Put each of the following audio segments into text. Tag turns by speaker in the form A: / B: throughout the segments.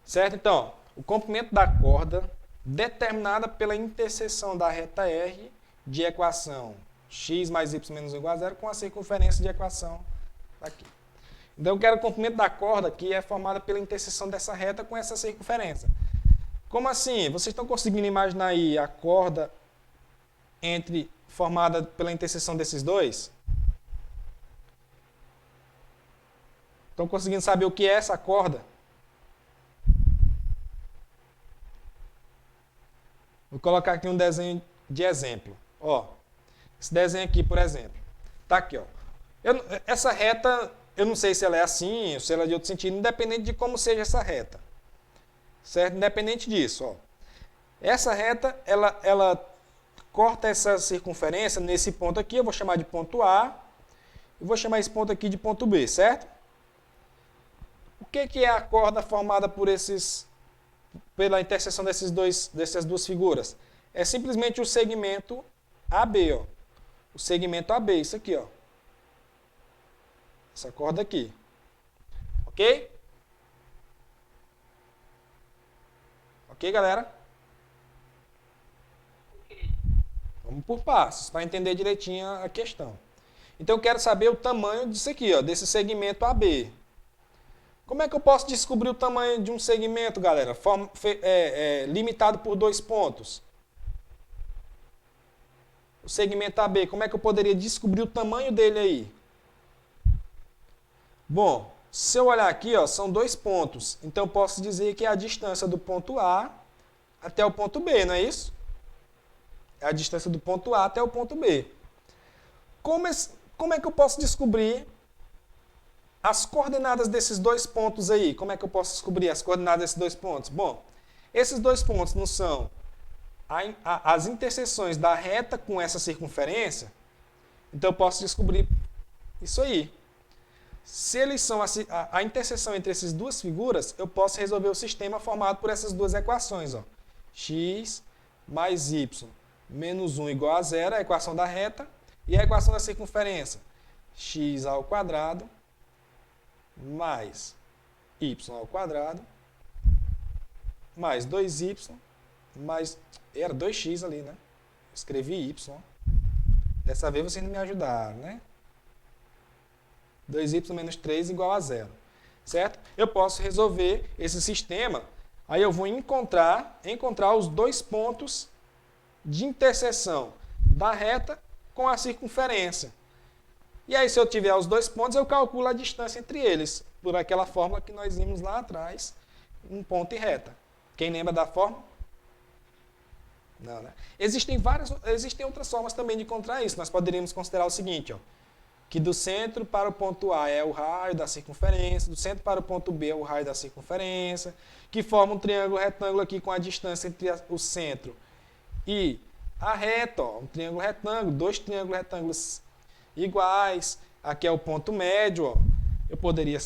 A: Certo? Então, o comprimento da corda determinada pela interseção da reta R de equação x mais y menos 1 igual a zero com a circunferência de equação aqui. Então eu quero o comprimento da corda que é formada pela interseção dessa reta com essa circunferência. Como assim? Vocês estão conseguindo imaginar aí a corda formada pela interseção desses dois? Estão conseguindo saber o que é essa corda? Vou colocar aqui um desenho de exemplo. Ó, esse desenho aqui, por exemplo. Tá aqui, ó. Essa reta, eu não sei se ela é assim ou se ela é de outro sentido, independente de como seja essa reta. Certo? Independente disso, ó. Essa reta, ela corta essa circunferência nesse ponto aqui, eu vou chamar de ponto A, e vou chamar esse ponto aqui de ponto B, certo? O que é a corda formada pela interseção dessas duas figuras? É simplesmente o segmento AB, ó. O segmento AB, isso aqui, ó. Essa corda aqui. Ok? Ok, galera? Vamos por passos, para entender direitinho a questão. Então eu quero saber o tamanho disso aqui, ó, desse segmento AB. Como é que eu posso descobrir o tamanho de um segmento, galera? Limitado por 2 pontos. O segmento AB, como é que eu poderia descobrir o tamanho dele aí? Bom, se eu olhar aqui, ó, são 2 pontos. Então eu posso dizer que é a distância do ponto A até o ponto B, não é isso? É a distância do ponto A até o ponto B. Como é que eu posso descobrir as coordenadas desses 2 pontos aí? Como é que eu posso descobrir as coordenadas desses 2 pontos? Bom, esses 2 pontos não são as interseções da reta com essa circunferência? Então eu posso descobrir isso aí. Se eles são a interseção entre essas duas figuras, eu posso resolver o sistema formado por essas duas equações. Ó. X mais y menos 1 igual a zero, a equação da reta, e a equação da circunferência. X ao quadrado mais y ao quadrado mais 2y mais... Era 2x ali, né? Escrevi y. Dessa vez vocês não me ajudaram, né? 2y menos 3 igual a zero. Certo? Eu posso resolver esse sistema. Aí eu vou encontrar os 2 pontos de interseção da reta com a circunferência. E aí, se eu tiver os 2 pontos, eu calculo a distância entre eles, por aquela fórmula que nós vimos lá atrás, um ponto e reta. Quem lembra da fórmula? Não, né? Existem outras formas também de encontrar isso. Nós poderíamos considerar o seguinte, ó, que do centro para o ponto A é o raio da circunferência, do centro para o ponto B é o raio da circunferência, que forma um triângulo retângulo aqui com a distância entre o centro e a reta, ó, um triângulo retângulo, 2 triângulos retângulos iguais, aqui é o ponto médio, ó. Eu poderia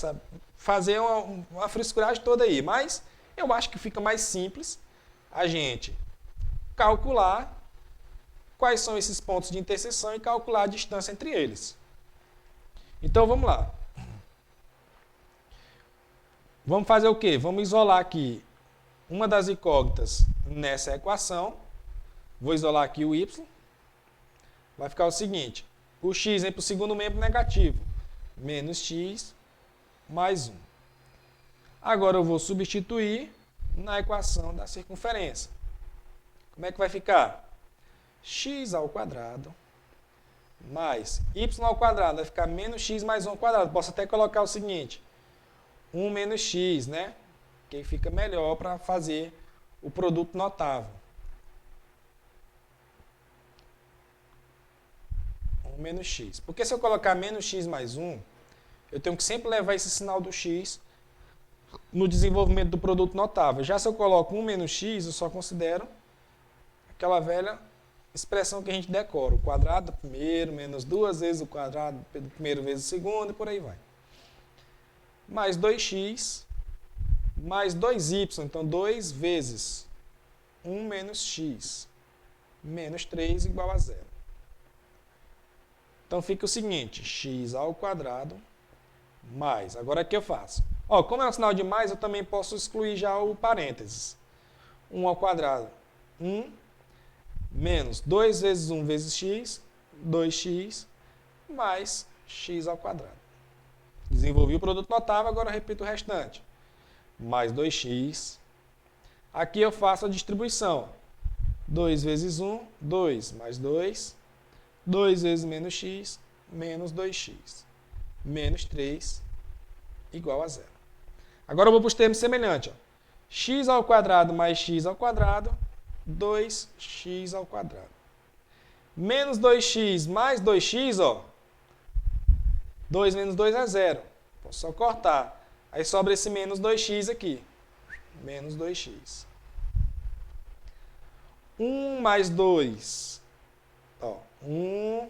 A: fazer uma frescuragem toda aí, mas eu acho que fica mais simples a gente calcular quais são esses pontos de interseção e calcular a distância entre eles. Então vamos lá. Vamos fazer o quê? Vamos isolar aqui uma das incógnitas nessa equação. Vou isolar aqui o y. Vai ficar o seguinte. O x vem para o segundo membro negativo. Menos x mais 1. Agora eu vou substituir na equação da circunferência. Como é que vai ficar? X ao quadrado mais y ao quadrado. Vai ficar menos x mais 1 ao quadrado. Posso até colocar o seguinte. 1 menos x, né? Que fica melhor para fazer o produto notável. 1 menos x. Porque se eu colocar menos x mais 1, eu tenho que sempre levar esse sinal do x no desenvolvimento do produto notável. Já se eu coloco 1 menos x, eu só considero aquela velha expressão que a gente decora. O quadrado do primeiro, menos 2 vezes o quadrado do primeiro vezes o segundo, e por aí vai. Mais 2x, mais 2y. Então, 2 vezes 1 menos x, menos 3 igual a zero. Então, fica o seguinte, x ao quadrado mais... Agora, o que eu faço? Ó, como é um sinal de mais, eu também posso excluir já o parênteses. 1 ao quadrado, 1, menos 2 vezes 1 vezes x, 2x, mais x ao quadrado. Desenvolvi o produto notável, agora eu repito o restante. Mais 2x. Aqui eu faço a distribuição. 2 vezes 1, 2 mais 2. 2 vezes menos x, menos 2x. Menos 3, igual a 0. Agora eu vou para os termos semelhantes. Ó. X ao quadrado mais x ao quadrado, 2x ao quadrado. Menos 2x mais 2x, ó. 2 menos 2 é 0. Posso só cortar. Aí sobra esse menos 2x aqui. Menos 2x. 1 mais 2. Ó, 1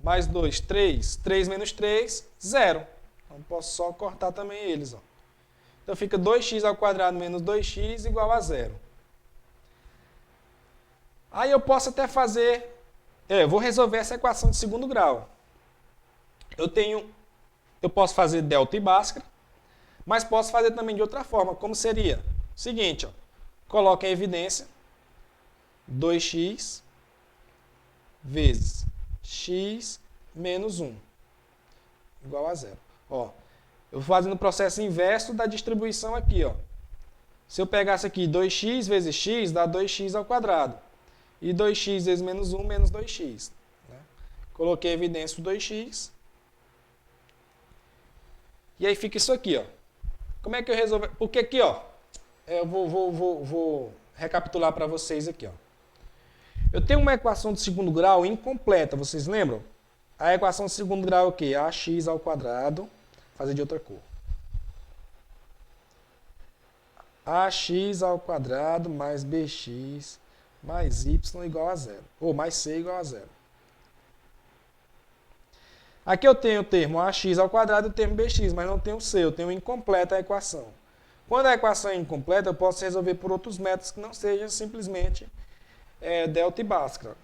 A: mais 2, 3. 3 menos 3, 0. Então posso só cortar também eles. Ó. Então fica 2x ao quadrado menos 2x igual a 0. Aí eu posso até fazer... eu vou resolver essa equação de segundo grau. Eu posso fazer delta e Bhaskara, mas posso fazer também de outra forma, como seria o seguinte, ó, coloco em evidência 2x vezes x menos 1, igual a 0. Ó, eu vou fazendo o processo inverso da distribuição aqui. Ó. Se eu pegasse aqui 2x vezes x, dá 2x ao quadrado. E 2x vezes menos 1, menos 2x. Né? Coloquei em evidência o 2x. E aí fica isso aqui, ó. Como é que eu resolvo? Porque aqui, ó, eu vou recapitular para vocês aqui, ó. Eu tenho uma equação de segundo grau incompleta, vocês lembram? A equação de segundo grau é o quê? Ax ao quadrado, vou fazer de outra cor. Ax ao quadrado mais bx mais y igual a 0. Ou mais c igual a 0. Aqui eu tenho o termo ax ao quadrado e o termo bx, mas não tenho o c, eu tenho incompleta a equação. Quando a equação é incompleta, eu posso resolver por outros métodos que não sejam simplesmente delta e Bhaskara.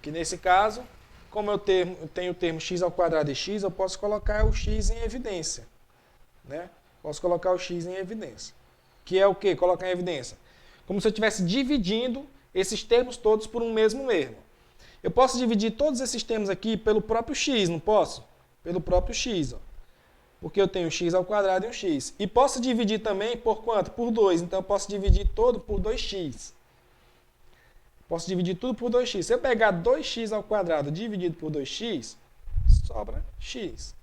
A: Que nesse caso, como eu tenho o termo x ao quadrado e x, eu posso colocar o x em evidência. Né? Posso colocar o x em evidência. Que é o quê? Colocar em evidência. Como se eu estivesse dividindo esses termos todos por um mesmo erro. Eu posso dividir todos esses termos aqui pelo próprio x, não posso? Pelo próprio x, ó. Porque eu tenho x ao quadrado e um x. E posso dividir também por quanto? Por 2. Então eu posso dividir todo por 2x. Posso dividir tudo por 2x. Se eu pegar 2x ao quadrado dividido por 2x, sobra x.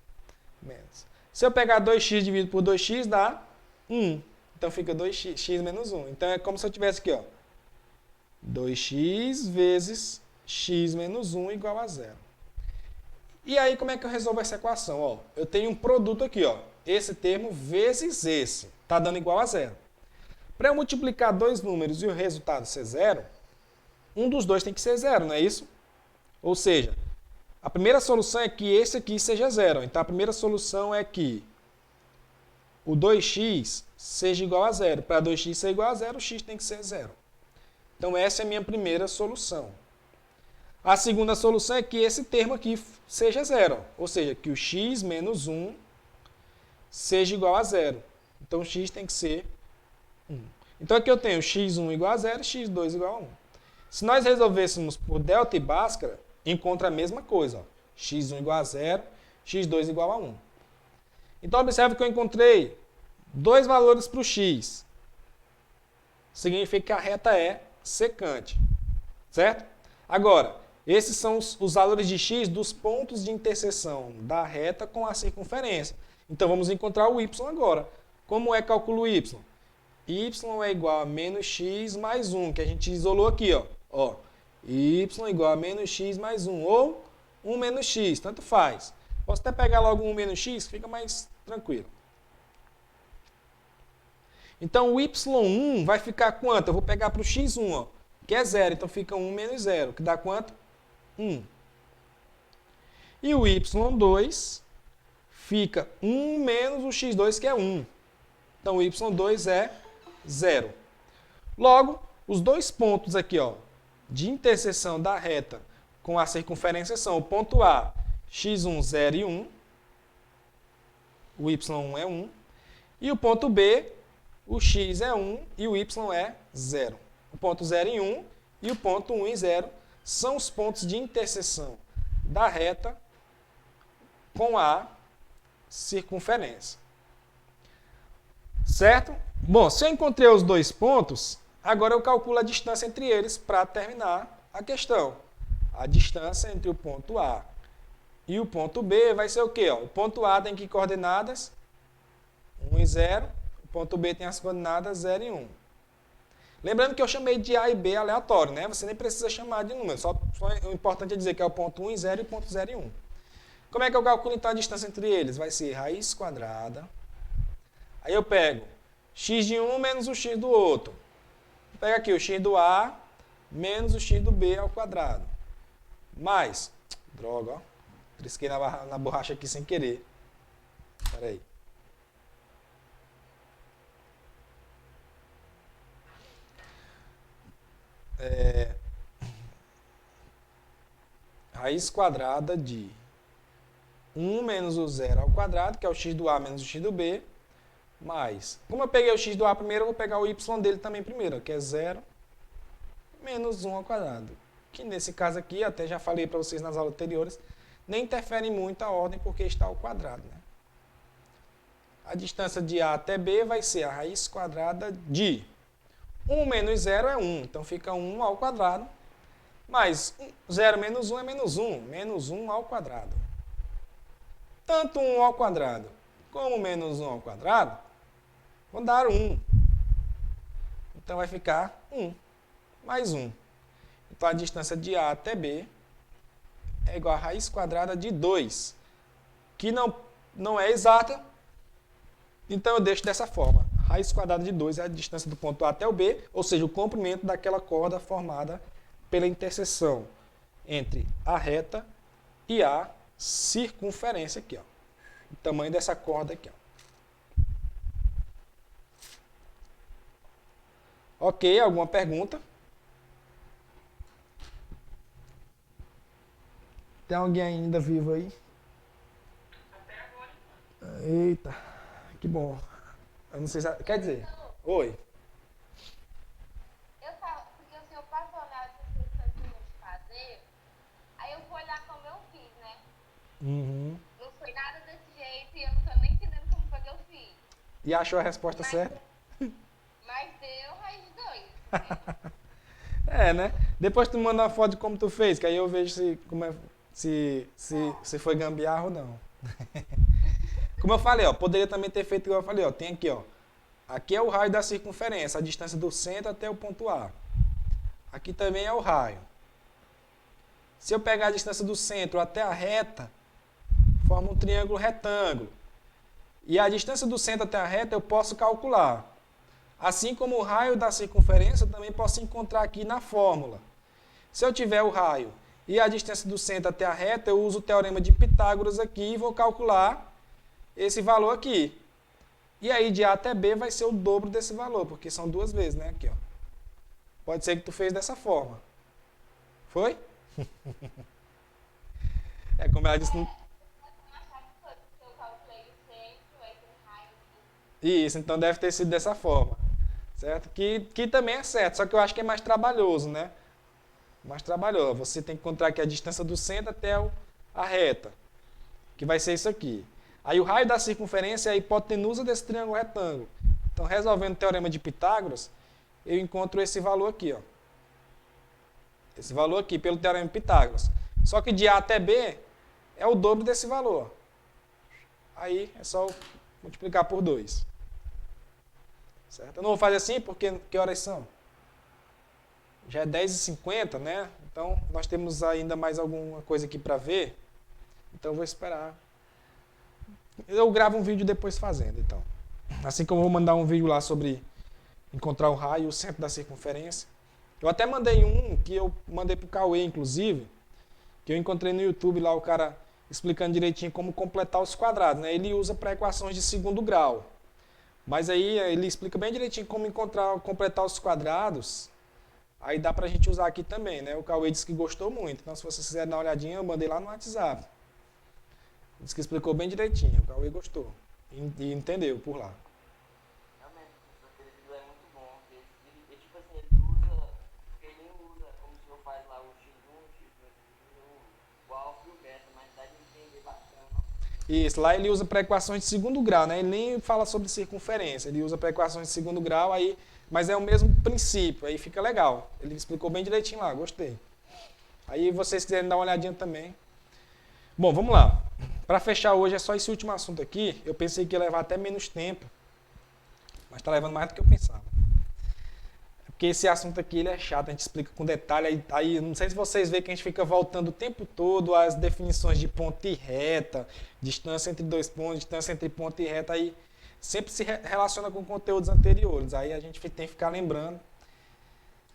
A: Menos. Se eu pegar 2x dividido por 2x, dá 1. Então fica 2x x menos 1. Então é como se eu tivesse aqui, ó. 2x vezes x menos 1 igual a 0. E aí, como é que eu resolvo essa equação? Ó, eu tenho um produto aqui, ó, esse termo vezes esse, está dando igual a 0. Para eu multiplicar dois números e o resultado ser 0, um dos dois tem que ser 0, não é isso? Ou seja, a primeira solução é que esse aqui seja 0. Então, a primeira solução é que o 2x seja igual a 0. Para 2x ser igual a 0, o x tem que ser 0. Então, essa é a minha primeira solução. A segunda solução é que esse termo aqui seja 0, ou seja, que o x menos 1 seja igual a 0. Então, o x tem que ser 1. Então, aqui eu tenho x1 igual a 0 e x2 igual a 1. Se nós resolvêssemos por delta e Bhaskara, encontra a mesma coisa. Ó. x1 igual a 0, x2 igual a 1. Então, observe que eu encontrei dois valores para o x. Significa que a reta é secante. Certo? Agora, esses são os valores de x dos pontos de interseção da reta com a circunferência. Então, vamos encontrar o y agora. Como é que calculo o y? Y é igual a menos x mais 1, que a gente isolou aqui. Ó, y igual a menos x mais 1, ou 1 menos x, tanto faz. Posso até pegar logo 1 menos x, fica mais tranquilo. Então, o y1 vai ficar quanto? Eu vou pegar para o x1, ó, que é 0, então fica 1 menos 0, que dá quanto? 1. E o y2 fica 1 menos o x2, que é 1. Então, o y2 é 0. Logo, os dois pontos aqui, ó, de interseção da reta com a circunferência são o ponto A, x1, 0 e 1. O y1 é 1. E o ponto B, o x é 1 e o y é 0. O ponto 0 em 1 e o ponto 1 em 0 são os pontos de interseção da reta com a circunferência. Certo? Bom, se eu encontrei os dois pontos, agora eu calculo a distância entre eles para terminar a questão. A distância entre o ponto A e o ponto B vai ser o quê? O ponto A tem que coordenadas 1 e 0, o ponto B tem as coordenadas 0 e 1. Lembrando que eu chamei de A e B aleatório, né? Você nem precisa chamar de número, só o importante é dizer que é o ponto 1 e 0 e o ponto 0 e 1. Como é que eu calculo então a distância entre eles? Vai ser raiz quadrada. Aí eu pego x de um menos o x do outro. Pega aqui o x do A menos o x do B ao quadrado. Mais, droga, ó, trisquei na borracha aqui sem querer. Espera aí. Raiz quadrada de 1 menos o 0 ao quadrado, que é o x do A menos o x do B, mais, como eu peguei o x do A primeiro, eu vou pegar o y dele também primeiro, que é 0 menos 1 ao quadrado. Que nesse caso aqui, até já falei para vocês nas aulas anteriores, nem interfere muito a ordem porque está ao quadrado. Né? A distância de A até B vai ser a raiz quadrada de 1 menos 0 é 1, então fica 1 ao quadrado, mais 0 menos 1 é menos 1 ao quadrado. Tanto 1 ao quadrado como menos 1 ao quadrado vão dar 1. Então vai ficar 1 mais 1. Então a distância de A até B é igual a raiz quadrada de 2, que não é exata, então eu deixo dessa forma. Raiz quadrada de 2 é a distância do ponto A até o B, ou seja, o comprimento daquela corda formada pela interseção entre a reta e a circunferência aqui, ó. O tamanho dessa corda aqui, ó. Ok, alguma pergunta? Tem alguém ainda vivo aí?
B: Até agora.
A: Eita, que bom. Eu não sei se... Quer dizer, oi.
B: Porque o senhor passou nas instruções que eu tinha de fazer, aí eu fui olhar como eu fiz, né?
A: Uhum.
B: Não foi nada desse jeito e eu não tô nem entendendo como foi que eu fiz.
A: E achou a resposta certa?
B: Mas deu raiz de 2.
A: É, né? Depois tu manda uma foto de como tu fez, que aí eu vejo se foi gambiarra ou não. Como eu falei, ó, poderia também ter feito igual eu falei, ó, tem aqui, ó. Aqui é o raio da circunferência, a distância do centro até o ponto A. Aqui também é o raio. Se eu pegar a distância do centro até a reta, forma um triângulo retângulo. E a distância do centro até a reta eu posso calcular. Assim como o raio da circunferência, eu também posso encontrar aqui na fórmula. Se eu tiver o raio e a distância do centro até a reta, eu uso o teorema de Pitágoras aqui e vou calcular esse valor aqui. E aí de A até B vai ser o dobro desse valor, porque são duas vezes, né? Aqui, ó. Pode ser que tu fez dessa forma. Foi? É como ela disse... Isso, então deve ter sido dessa forma. Certo? Que também é certo, só que eu acho que é mais trabalhoso, né? Mais trabalhoso. Você tem que encontrar aqui a distância do centro até a reta, que vai ser isso aqui. Aí o raio da circunferência é a hipotenusa desse triângulo retângulo. Então, resolvendo o teorema de Pitágoras, eu encontro esse valor aqui, ó. Esse valor aqui, pelo teorema de Pitágoras. Só que de A até B é o dobro desse valor. Aí é só multiplicar por 2. Certo? Eu não vou fazer assim porque que horas são? Já é 10h50, né? Então, nós temos ainda mais alguma coisa aqui para ver. Então, eu vou esperar. Eu gravo um vídeo depois fazendo, então. Assim como eu vou mandar um vídeo lá sobre encontrar o raio e o centro da circunferência. Eu até mandei um que eu mandei pro Cauê, inclusive, que eu encontrei no YouTube lá o cara explicando direitinho como completar os quadrados, né? Ele usa para equações de segundo grau. Mas aí ele explica bem direitinho como completar os quadrados. Aí dá pra gente usar aqui também, né? O Cauê disse que gostou muito. Então, se vocês quiserem dar uma olhadinha, eu mandei lá no WhatsApp. Disse que explicou bem direitinho. O Cauê gostou. E entendeu por lá.
C: faz lá o x1, x2, o alfa e o beta, mas dá de entender bacana.
A: Isso, lá ele usa para equações de segundo grau, né? Ele nem fala sobre circunferência, ele usa para equações de segundo grau, aí, mas é o mesmo princípio, aí fica legal. Ele explicou bem direitinho lá, gostei. Aí vocês quiserem dar uma olhadinha também. Bom, vamos lá. Para fechar hoje é só esse último assunto aqui. Eu pensei que ia levar até menos tempo, mas está levando mais do que eu pensava. Porque esse assunto aqui ele é chato, a gente explica com detalhe. Aí não sei se vocês veem que a gente fica voltando o tempo todo às definições de ponto e reta, distância entre dois pontos, distância entre ponto e reta, aí sempre se relaciona com conteúdos anteriores. Aí a gente tem que ficar lembrando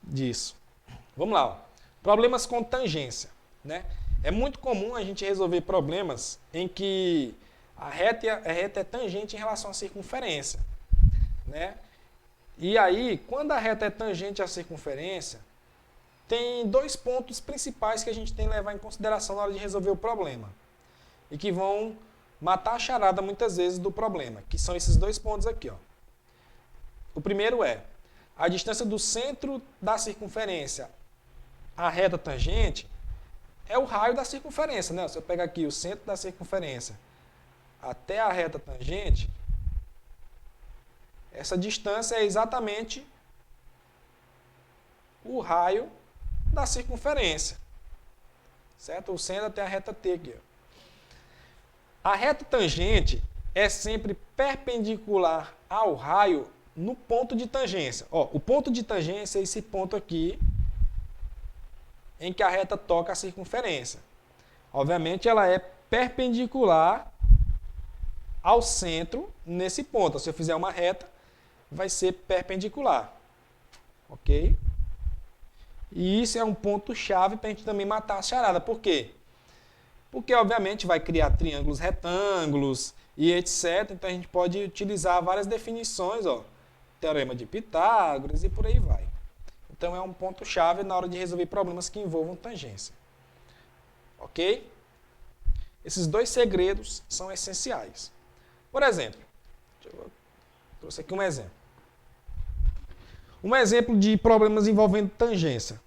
A: disso. Vamos lá. Ó. Problemas com tangência. Né? É muito comum a gente resolver problemas em que a reta é tangente em relação à circunferência. Né? E aí, quando a reta é tangente à circunferência, tem dois pontos principais que a gente tem que levar em consideração na hora de resolver o problema. E que vão matar a charada muitas vezes do problema, que são esses dois pontos aqui. Ó. O primeiro é a distância do centro da circunferência à reta tangente é o raio da circunferência. Né? Se eu pegar aqui o centro da circunferência até a reta tangente, essa distância é exatamente o raio da circunferência. Certo? O centro até a reta T aqui. Ó. A reta tangente é sempre perpendicular ao raio no ponto de tangência. Ó, o ponto de tangência é esse ponto aqui em que a reta toca a circunferência. Obviamente, ela é perpendicular ao centro nesse ponto. Se eu fizer uma reta, vai ser perpendicular. Ok? E isso é um ponto-chave para a gente também matar a charada. Por quê? Porque, obviamente, vai criar triângulos retângulos e etc. Então, a gente pode utilizar várias definições, ó, teorema de Pitágoras e por aí vai. Então, é um ponto-chave na hora de resolver problemas que envolvam tangência. Ok? Esses dois segredos são essenciais. Por exemplo, trouxe aqui um exemplo. Um exemplo de problemas envolvendo tangência.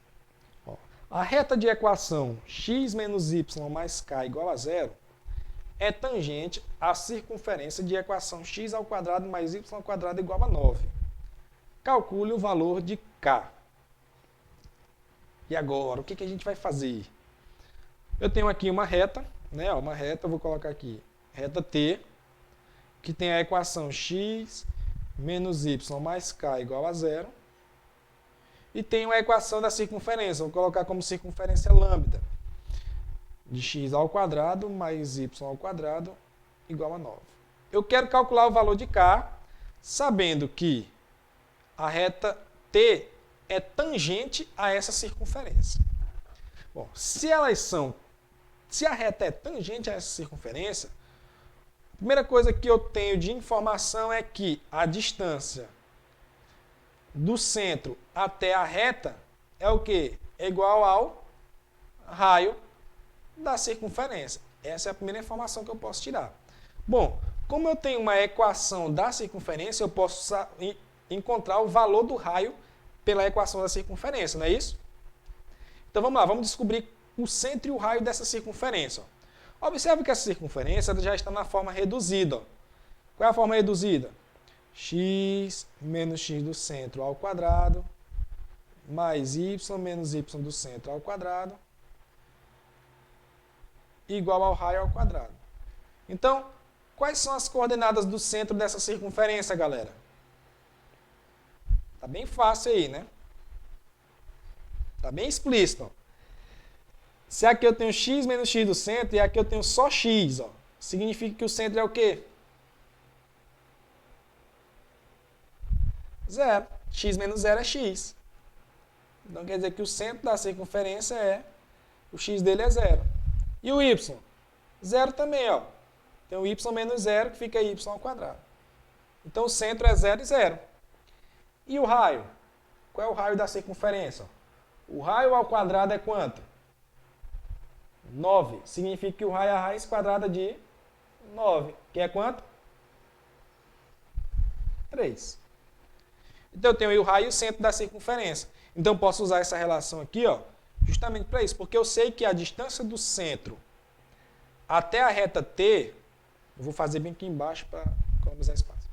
A: Ó, a reta de equação x menos y mais k igual a zero é tangente à circunferência de equação x ao quadrado mais y ao quadrado igual a 9. Calcule o valor de k. E agora, o que a gente vai fazer? Eu tenho aqui uma reta, né? Uma reta, eu vou colocar aqui, reta T, que tem a equação x menos y mais k igual a zero. E tem a equação da circunferência, vou colocar como circunferência lambda, de x ao quadrado mais y ao quadrado igual a 9. Eu quero calcular o valor de k, sabendo que a reta T é tangente a essa circunferência. Bom, se a reta é tangente a essa circunferência, a primeira coisa que eu tenho de informação é que a distância do centro até a reta é o quê? É igual ao raio da circunferência. Essa é a primeira informação que eu posso tirar. Bom, como eu tenho uma equação da circunferência, eu posso encontrar o valor do raio pela equação da circunferência, não é isso? Então vamos lá, vamos descobrir o centro e o raio dessa circunferência. Ó. Observe que essa circunferência já está na forma reduzida. Ó. Qual é a forma reduzida? X menos x do centro ao quadrado, mais y menos y do centro ao quadrado, igual ao raio ao quadrado. Então, quais são as coordenadas do centro dessa circunferência, galera? Tá bem fácil aí, né? Tá bem explícito. Ó. Se aqui eu tenho x menos x do centro e aqui eu tenho só x, ó, significa que o centro é o quê? Zero. X menos zero é x. Então quer dizer que o centro da circunferência o x dele é zero. E o y? Zero também, ó. Tem o y menos zero, que fica y ao quadrado. Então o centro é 0 e 0. E o raio? Qual é o raio da circunferência? O raio ao quadrado é quanto? 9. Significa que o raio é a raiz quadrada de 9. Que é quanto? 3. Então eu tenho aí o raio e o centro da circunferência. Então eu posso usar essa relação aqui, ó. Justamente para isso, porque eu sei que a distância do centro até a reta T, eu vou fazer bem aqui embaixo para economizar espaço.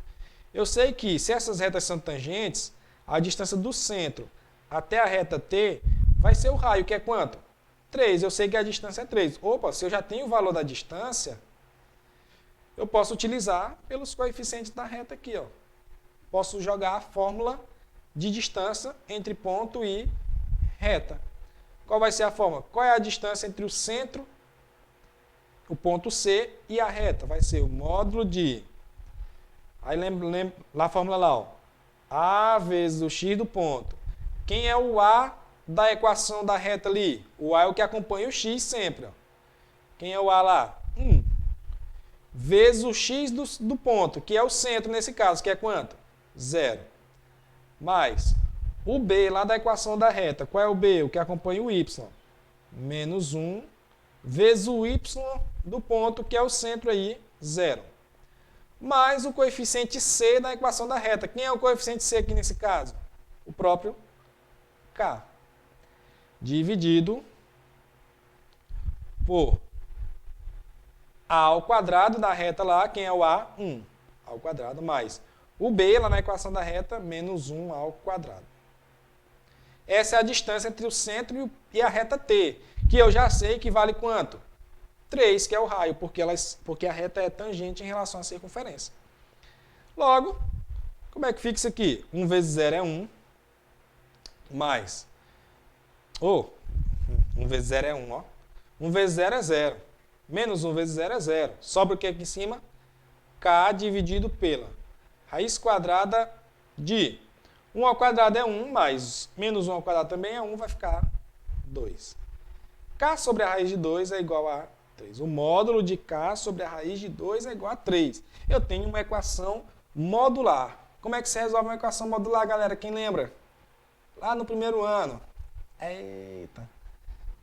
A: Eu sei que se essas retas são tangentes, a distância do centro até a reta T vai ser o raio, que é quanto? 3. Eu sei que a distância é 3. Opa, se eu já tenho o valor da distância, eu posso utilizar pelos coeficientes da reta aqui. Ó. Posso jogar a fórmula de distância entre ponto e reta. Qual vai ser a fórmula? Qual é a distância entre o centro, o ponto C e a reta? Vai ser o módulo de... Aí lembra lá a fórmula lá, ó. A vezes o x do ponto. Quem é o A da equação da reta ali? O A é o que acompanha o x sempre. Ó. Quem é o A lá? 1. Vezes o x do ponto, que é o centro nesse caso, que é quanto? 0. Mais o B lá da equação da reta. Qual é o B? O que acompanha o y. Menos 1 vezes o y do ponto, que é o centro aí, 0. Mais o coeficiente C da equação da reta. Quem é o coeficiente C aqui nesse caso? O próprio K. Dividido por A ao quadrado da reta lá. Quem é o A? 1 ao quadrado, mais o B lá na equação da reta, menos 1 ao quadrado. Essa é a distância entre o centro e a reta T, que eu já sei que vale quanto? 3, que é o raio, porque a reta é tangente em relação à circunferência. Logo, como é que fica isso aqui? 1 vezes 0 é 1, mais... 1 vezes 0 é 1, ó. 1 vezes 0 é 0. Menos 1 vezes 0 é 0. Sobra o que aqui em cima? K dividido pela raiz quadrada de 1 ao quadrado é 1, mais menos 1 ao quadrado também é 1, vai ficar 2. K sobre a raiz de 2 é igual a 3. O módulo de K sobre a raiz de 2 é igual a 3. Eu tenho uma equação modular. Como é que se resolve uma equação modular, galera? Quem lembra? Lá no primeiro ano. Eita.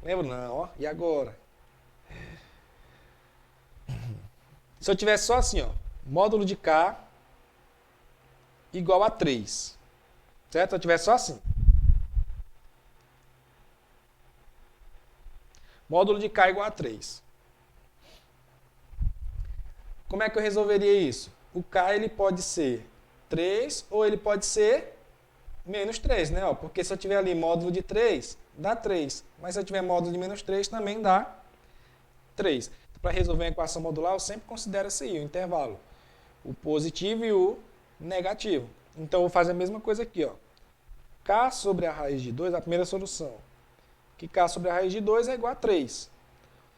A: Lembro não, ó. E agora? Se eu tivesse só assim, ó. Módulo de K igual a 3. Certo? Se eu tivesse só assim. Módulo de K igual a 3. Como é que eu resolveria isso? O K ele pode ser 3 ou ele pode ser menos 3, né? Ó, porque se eu tiver ali módulo de 3, dá 3. Mas se eu tiver módulo de menos 3, também dá 3. Para resolver a equação modular, eu sempre considero esse aí, o intervalo. O positivo e o negativo. Então, eu vou fazer a mesma coisa aqui. Ó. K sobre a raiz de 2, a primeira solução. Que K sobre a raiz de 2 é igual a 3.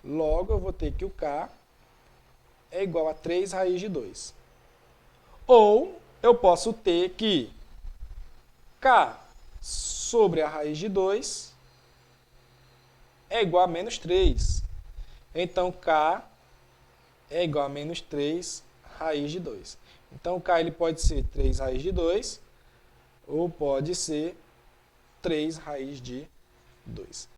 A: Logo, eu vou ter que o K é igual a 3 raiz de 2. Ou, eu posso ter que K sobre a raiz de 2 é igual a menos 3. Então, K é igual a menos 3 raiz de 2. Então, K ele pode ser 3 raiz de 2 ou pode ser 3 raiz de 2.